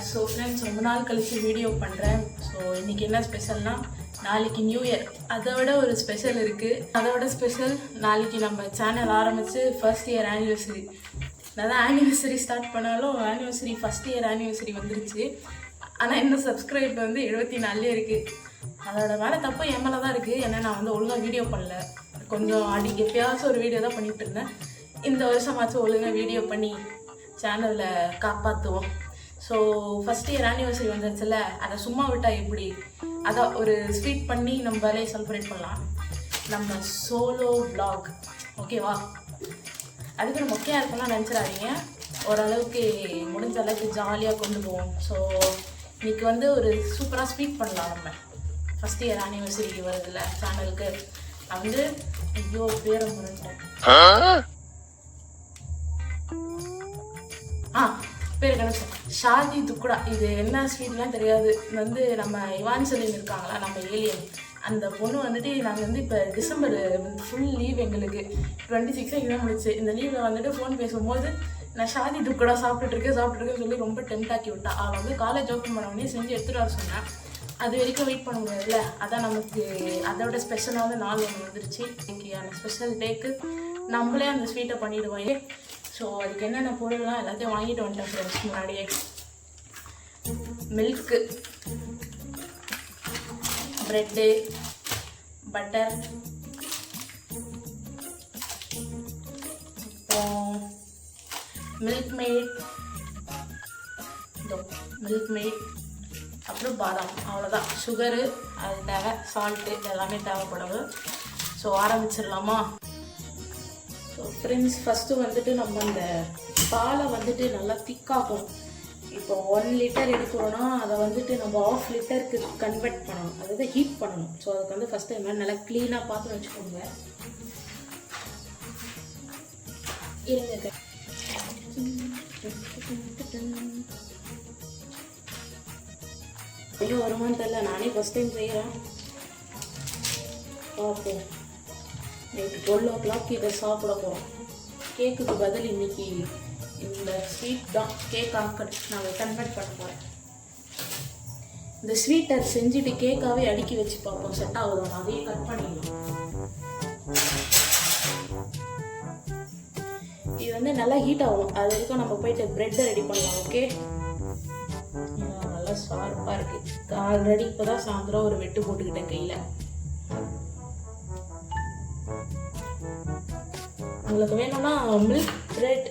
So friends ரொம்ப நாள் கழிச்சு வீடியோ பண்ணுறேன். ஸோ இன்றைக்கி என்ன ஸ்பெஷல்னால் நாளைக்கு நியூ இயர். அதை விட ஒரு ஸ்பெஷல் இருக்குது. அதோட ஸ்பெஷல் நாளைக்கு நம்ம சேனல் ஆரம்பித்து ஃபர்ஸ்ட் இயர் ஆனிவர்சரி. நான் தான் ஆனிவர்சரி ஸ்டார்ட் பண்ணாலும் ஃபர்ஸ்ட் இயர் ஆனிவர்சரி வந்துருச்சு. ஆனால் இன்னும் சப்ஸ்கிரைப் வந்து 74 இருக்குது. அதோட மேலே தப்பு என் மேலே தான் இருக்குது. ஏன்னா நான் வந்து ஒழுங்காக வீடியோ பண்ணல. கொஞ்சம் எப்பயாச்சும் ஒரு வீடியோ தான் பண்ணிகிட்டு இருந்தேன். இந்த வருஷமாச்சும் ஒழுங்காக வீடியோ பண்ணி சேனலில் காப்பாற்றுவோம். ஸோ ஃபஸ்ட் இயர் ஆனிவர்சரி வந்துருச்சுல, அதை சும்மா விட்டால் எப்படி? அதான் ஒரு ஸ்வீட் பண்ணி நம்ம வேலையை செலிப்ரேட் பண்ணலாம். நம்ம சோலோ விளாக் ஓகேவா? அதுக்கு நம்ம மொக்கையாக இருக்கலாம் நினச்சிடாதீங்க. ஓரளவுக்கு முடிஞ்ச அளவுக்கு ஜாலியாக கொண்டு போவோம். ஸோ இன்றைக்கி வந்து ஒரு சூப்பராக ஸ்வீட் பண்ணலாம். நம்ம ஃபஸ்ட் இயர் ஆனிவர்சரிக்கு வருதுல்ல சேனலுக்கு. நான் வந்து ஐயோ பேரை முறைட்டேன். பேர் கணேசன். ஷாதி துக்குடா. இது என்ன ஸ்வீட்லாம் தெரியாது. இது வந்து நம்ம இவான்சலின் இருக்காங்களா, நம்ம ஏலியன், அந்த பொண்ணு வந்துட்டு நாங்கள் வந்து இப்போ டிசம்பர் ஃபுல் லீவ் எங்களுக்கு 26 எக்ஸாம் முடிச்சு. இந்த லீவில் வந்துட்டு ஃபோன் பேசும்போது நான் ஷாதி துக்குடா சாப்பிட்டுருக்கேன்னு சொல்லி ரொம்ப டெம்ட் ஆக்கி விட்டா. அவள் வந்து காலேஜ் ஓப்பன் பண்ண உடனே செஞ்சு எடுத்துகிட்டு வர சொன்னேன். அது வரைக்கும் வெயிட் பண்ண முடியாதுல்ல. அதான் நமக்கு அதோட ஸ்பெஷலான நாள் ஒன்று வந்துருச்சு. இன்னைக்கு அந்த ஸ்பெஷல் டேக்கு நம்மளே அந்த ஸ்வீட்டை பண்ணிவிடுவோம். ஸோ அதுக்கு என்னென்ன பொருள்லாம் எல்லாத்தையும் வாங்கிட்டு வந்துட்டேன் ஃப்ரெண்ட்ஸ். முன்னாடியே மில்க்கு, ப்ரெட்டு, பட்டர், அப்புறம் மில்க் மேட், அப்புறம் பாதாம். அவ்வளோதான். சுகரு அது தேவை, சால்ட்டு எல்லாமே தேவைப்படுது. ஸோ ஆரம்பிச்சிடலாமா? ஸோ ஃப்ரெண்ட்ஸ், ஃபஸ்ட்டு வந்துட்டு நம்ம அந்த பாலை வந்துட்டு நல்லா திக்காகும். இப்போ 1 லிட்டர் எடுக்கிறோன்னா அதை வந்துட்டு நம்ம 1/2 லிட்டருக்கு கன்வெர்ட் பண்ணணும், அதாவது ஹீட் பண்ணணும். ஸோ அதுக்கு வந்து ஃபஸ்ட்டு இது மாதிரி நல்லா க்ளீனாக பார்த்து வச்சுக்கோங்க. இருங்க, ஐயோ வருமானு தெரியல, நானே ஃபஸ்ட் டைம் செய்கிறேன். ஓகே, நைட்டு 12 o'clock இதை சாப்பிட போகிறோம். கேக்குக்கு பதில் இன்னைக்கு இந்த ஸ்வீட் தான் கேக் ஆக்கட் நாங்கள் கன்வெர்ட் பண்ண போகிறேன். இந்த ஸ்வீட்டை செஞ்சுட்டு கேக்காகவே அடுக்கி வச்சு பார்ப்போம் செட் ஆகுதோ. அதையே கட் பண்ணிடலாம். இது வந்து நல்லா ஹீட் ஆகும். அது வரைக்கும் நம்ம போயிட்டு ப்ரெட்டை ரெடி பண்ணலாம். ஓகே, நல்லா ஷார்ப்பாக இருக்குது. ஆல்ரெடி இப்போ தான் சாயந்தரம் ஒரு வெட்டு போட்டுக்கிட்டேன் கையில். உங்களுக்கு வேணும்னா மில்க் பிரெட்,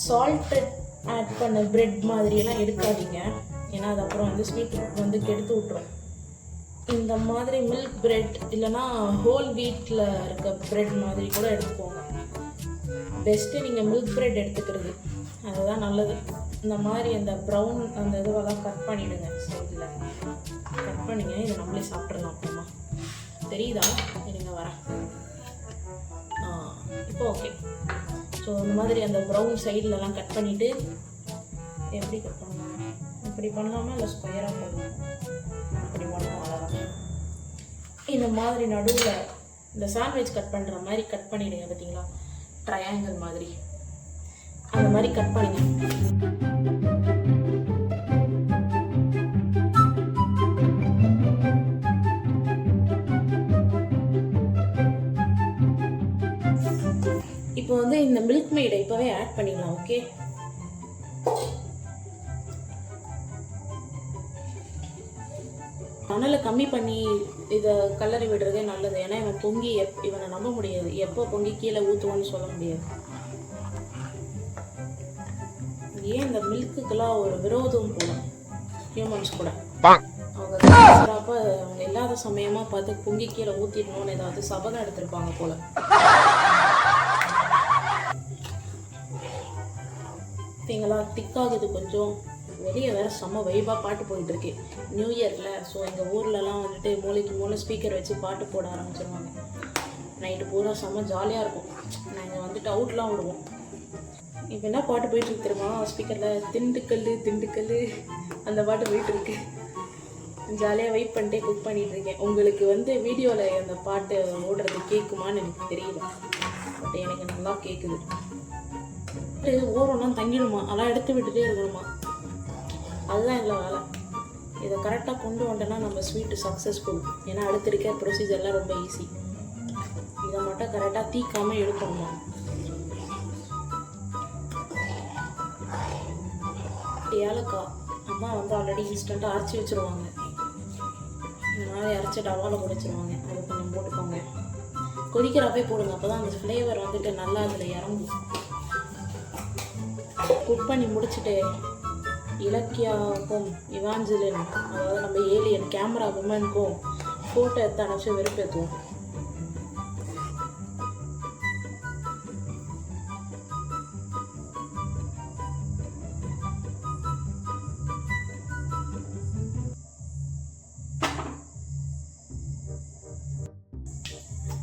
சால்ட்டட் ஆட் பண்ண பிரெட் மாதிரியெல்லாம் எடுக்காதீங்க. ஏன்னா அது அப்புறம் வந்து ஸ்வீட் வந்து கெடுத்து விட்ரும். இந்த மாதிரி மில்க் பிரெட் இல்லைன்னா ஹோல் வீட்டில் இருக்க பிரெட் மாதிரி கூட எடுத்துக்கோங்க. பெஸ்ட்டு நீங்கள் மில்க் பிரெட் எடுத்துக்கிறது, அதுதான் நல்லது. இந்த மாதிரி அந்த ப்ரௌன் அந்த இதுவெல்லாம் கட் பண்ணிவிடுங்க. சைடில் கட் பண்ணிங்க. இதை நம்மளே சாப்பிட்றலாம். அப்புறமா தெரியுதா? இருங்க வரேன். இப்போ ஓகே. ஸோ இந்த மாதிரி அந்த ப்ரௌன் சைட்லலாம் கட் பண்ணிவிட்டு எப்படி கட் பண்ணணும்? இப்படி பண்ணலாமா இல்லை ஸ்கொயராக பண்ணணும்? இப்படி பண்ணணும். அவ்வளோதான். இந்த மாதிரி நடுவில் இந்த சாண்ட்விச் கட் பண்ணுற மாதிரி கட் பண்ணிவிடுங்க. பார்த்தீங்களா, ட்ரையாங்கிள் மாதிரி அந்த மாதிரி கட் பண்ணுங்க. இப்போ வந்து இந்த மில்க் மேடை இப்போவே ஆட் பண்ணிடலாம். ஓகே, மணலை கம்மி பண்ணி இதை கலரி விடுறதே நல்லது. ஏன்னா இவன் பொங்கி இவனை நம்ப முடியாது. எப்போ பொங்கி கீழே ஊற்றுவான்னு சொல்ல முடியாது. ஏன் இந்த மில்க்குக்கெல்லாம் ஒரு விரோதம் போடும் ஹியூமன்ஸ் கூட. அவங்க அப்போ அவங்க இல்லாத சமயமாக பார்த்து பொங்கி கீழே ஊற்றிடணும்னு ஏதாவது சபதம் எடுத்திருப்பாங்க போல. பார்த்தீங்களா, திக்காகுது கொஞ்சம். வெளியே வேறு செம்ம வைபாக பாட்டு போயிட்டுருக்கு நியூ இயரில். ஸோ எங்கள் ஊர்லலாம் வந்துட்டு மூளைக்கு மூளை ஸ்பீக்கர் வச்சு பாட்டு போட ஆரம்பிச்சிருவாங்க. நைட்டு பூரா செம்ம ஜாலியாக இருக்கும். நாங்கள் வந்துட்டு அவுட்லாம் விடுவோம். இப்போ என்ன பாட்டு போயிட்டுருக்கு தெரியுமா ஸ்பீக்கரில்? திண்டுக்கல் அந்த பாட்டு போயிட்டுருக்கு. ஜாலியாக வெயிட் பண்ணிட்டே குக் பண்ணிகிட்ருக்கேன். உங்களுக்கு வந்து வீடியோவில் அந்த பாட்டு ஓடுறது கேட்குமான்னு எனக்கு தெரியல. பட் எனக்கு நல்லா கேட்குது. ஓரம்லாம் தங்கிடுமா, அதெல்லாம் எடுத்து விட்டுட்டே இருக்கணுமா. அதுதான் எங்களை வேலை. இதை கரெக்டாக கொண்டு வந்துட்டோன்னா நம்ம ஸ்வீட்டு சக்ஸஸ்ஃபுல். ஏன்னா அடுத்து இருக்க ப்ரொசீஜர்லாம் ரொம்ப ஈஸி. இதை மட்டும் கரெக்டாக தீக்காமல் எடுக்கணுமா. ஏலக்காய் அம்மா வந்து ஆல்ரெடி இன்ஸ்டண்ட்டாக அரைச்சி வச்சுருவாங்க. இந்த மாதிரி அரைச்சி டவாவில் குடிச்சிருவாங்க. அதை கொஞ்சம் போட்டுக்கோங்க. கொதிக்கிறப்பே போடுங்க, அப்போ தான் அந்த ஃப்ளேவர் வந்துட்டு நல்லா அதில் இறங்கும். குக் பண்ணி முடிச்சுட்டு இலக்கியாவுக்கும் இவாஞ்சலின், அதாவது நம்ம ஏலியன் கேமரா உமனுக்கும் ஃபோட்டோ எடுத்து அனுப்பிச்சு வெறுப்பேற்றுவோம்.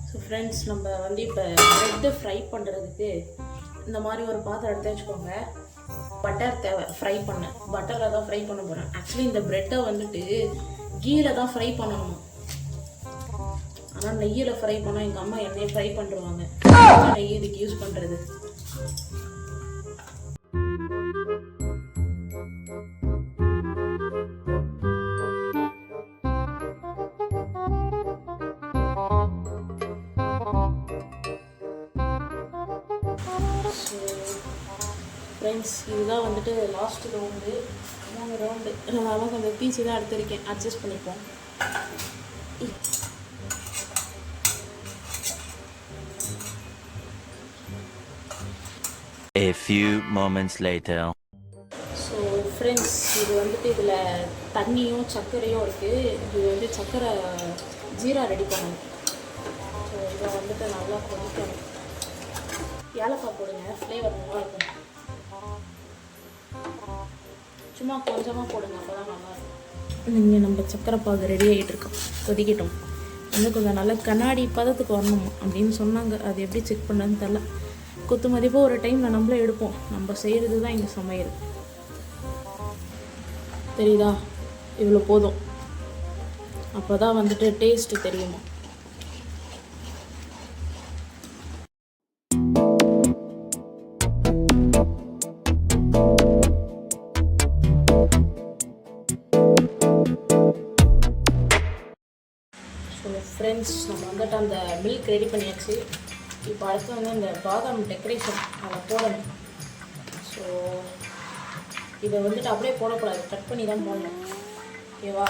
ஸோ ஃப்ரெண்ட்ஸ், நம்ம வந்து இப்போ ப்ரெட்டு ஃப்ரை பண்ணுறதுக்கு இந்த மாதிரி ஒரு பாத்திரம் எடுத்து வச்சுக்கோங்க. பட்டர் தேவை ஃப்ரை பண்ண. பட்டரில் தான் ஃப்ரை பண்ண போகிறேன். ஆக்சுவலி இந்த ப்ரெட்டை வந்துட்டு கீயில் தான் ஃப்ரை பண்ணணும். ஆனால் நெய்யில் ஃப்ரை பண்ணால் எங்கள் அம்மா எண்ணெயை ஃப்ரை பண்ணிடுவாங்க. நெய் இதுக்கு யூஸ் பண்ணுறது. ஃப்ரெண்ட்ஸ், இதுதான் வந்துட்டு லாஸ்ட் ரவுண்டு. 3 ரவுண்டு. அதனால் கொஞ்சம் பீஸு தான் எடுத்திருக்கேன். அட்ஜஸ்ட் பண்ணிப்போம். A few moments later. So friends, இது வந்துட்டு இதில் தண்ணியும் சர்க்கரையும் இருக்குது. இது வந்து சர்க்கரை ஜீரா ரெடி பண்ணணும். ஸோ இதை வந்துட்டு நல்லா கொதிக்கணும். ஏலக்காய் போடுங்க, ஃப்ளேவர் நல்லா இருக்கும். சும்மா கொஞ்சமாக போடுங்க, அப்போ தான் நல்லாயிருக்கும். நீங்கள் நம்ம சர்க்கரை பாகு ரெடி ஆகிட்டு இருக்கோம். கொதிக்கட்டும். வந்து கொஞ்சம் நல்லா கண்ணாடி பதத்துக்கு வரணும் அப்படின்னு சொன்னாங்க. அது எப்படி செக் பண்ணதுன்னு தெரில. குத்து மதிப்பாக ஒரு டைமில் நம்மளே எடுப்போம். நம்ம செய்கிறது தான் இங்கே சமையல். தெரியுதா? இவ்வளோ போதும். அப்போ தான் வந்துட்டு டேஸ்ட்டு தெரியுமா. ஃப்ரெண்ட்ஸ், நம்ம வந்துட்டு அந்த மில்க் ரெடி பண்ணியாச்சு. இப்போ அடுத்து வந்து இந்த பாதாம் டெக்கரேஷன் அதை போடணும். ஸோ இதை வந்துட்டு அப்படியே போடக்கூடாது, கட் பண்ணி தான் போடணும். ஓகேவா?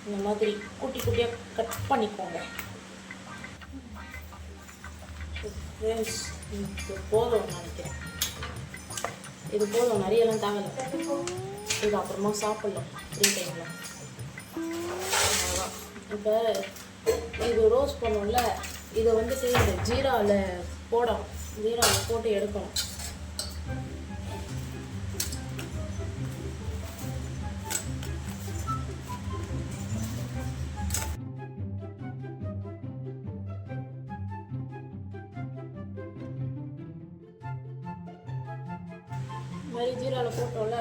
இந்த மாதிரி குட்டி குட்டியாக கட் பண்ணிக்கோங்க. ஃப்ரெண்ட்ஸ், இது போதும் நினைக்கிறேன். இது போதும், நிறையெல்லாம் தேவையில்லை. இது அப்புறமா சாப்பிட்லாம் ஃப்ரீ டைமில். இப்போ இது ரோஸ்ட் பண்ணோம்ல, இதை வந்து செய்யணும். ஜீராவில் போடணும். ஜீராவில் போட்டு எடுக்கணும். இந்த மாதிரி ஜீராவில் போட்டோம்ல,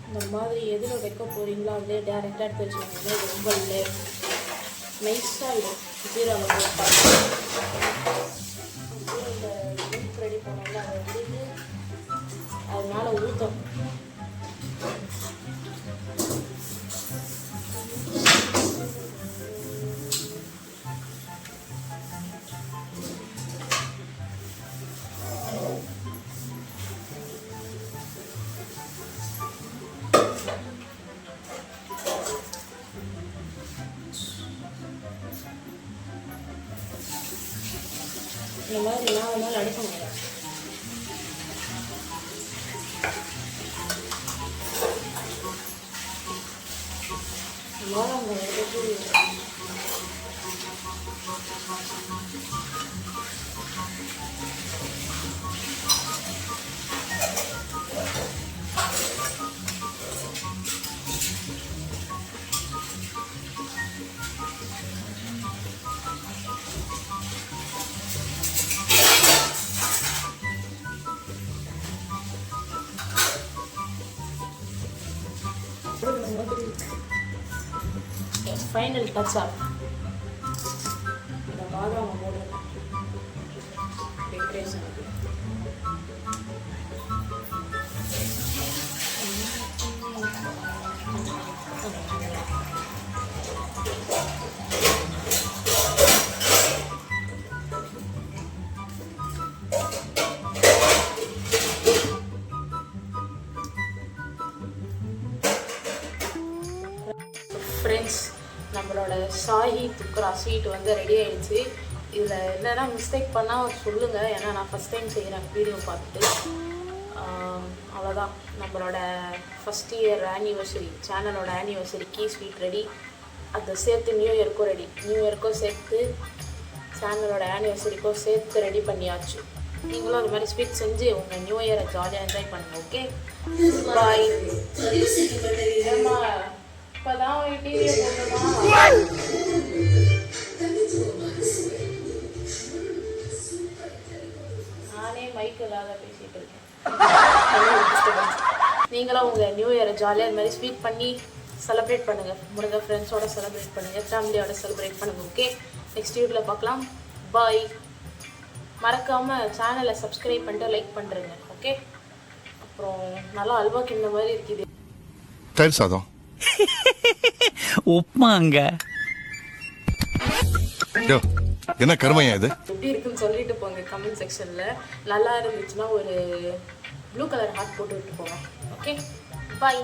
இந்த மாதிரி எதில் வைக்க போகிறீங்களோ அப்படியே டேரெக்டாக எடுத்து வச்சுக்கோங்க. இது ரொம்ப நைஸாகிடும் ஜீராவில் போட்டு. இந்த மில்க் ரெடி பண்ணோம்ல, அதை வந்துட்டு அது மேலே ஊற்றும். இந்த மாதிரி நாலு அடுக்கணும். வாழை எடுத்து ஃபைனல் டச் அப். இந்த பாதாம் போடு டெக்கரேஷனுக்கு. ஃப்ரெண்ட்ஸ், நம்மளோட ஷாஹி துக்ரா ஸ்வீட் வந்து ரெடி ஆயிடுச்சு. இதில் என்னென்னா மிஸ்டேக் பண்ணால் சொல்லுங்கள், ஏன்னா நான் ஃபஸ்ட் டைம் செய்கிறேன் வீடியோ பார்த்துட்டு. அவ்வளோதான், நம்மளோட ஃபஸ்ட் இயர் ஆனிவர்சரி, சேனலோட ஆனிவர்சரிக்கு ஸ்வீட் ரெடி. அதை சேர்த்து நியூ இயர்க்கும் ரெடி, நியூ இயர்க்கும் சேர்த்து சேனலோட ஆனிவர்சரிக்கும் சேர்த்து ரெடி பண்ணியாச்சு. நீங்களும் அது மாதிரி ஸ்வீட் செஞ்சு உங்கள் நியூ இயரை ஜாலியாக என்ஜாய் பண்ணுங்கள். ஓகே, பாய். ஏம்மா இப்போதான் டிவியை போட்டோமா? நானே மைக் இல்லாத பேசிகிட்டு இருக்கேன். நீங்களும் உங்கள் நியூ இயரை ஜாலியாக இது மாதிரி ஸ்வீட் பண்ணி செலிப்ரேட் பண்ணுங்கள். முடிஞ்ச ஃப்ரெண்ட்ஸோட செலிப்ரேட் பண்ணுங்கள், ஃபேமிலியோட செலிப்ரேட் பண்ணுங்கள். ஓகே, நெக்ஸ்ட் வீடியோவில் பார்க்கலாம். பாய். மறக்காமல் சேனலை சப்ஸ்கிரைப் பண்ணிட்டு லைக் பண்ணுறேங்க. ஓகே, அப்புறம் நல்லா அல்வா கிண்ண மாதிரி இருக்குது. தயிர் சாதம், உப்மாங்க. என்ன கருமையா இது? எப்படி இருக்குன்னு சொல்லிட்டு போங்க கமெண்ட் செக்ஷனில். நல்லா இருந்துச்சுன்னா ஒரு ப்ளூ கலர் ஹார்ட் போட்டு விட்டு போங்க. ஓகே, பாய்.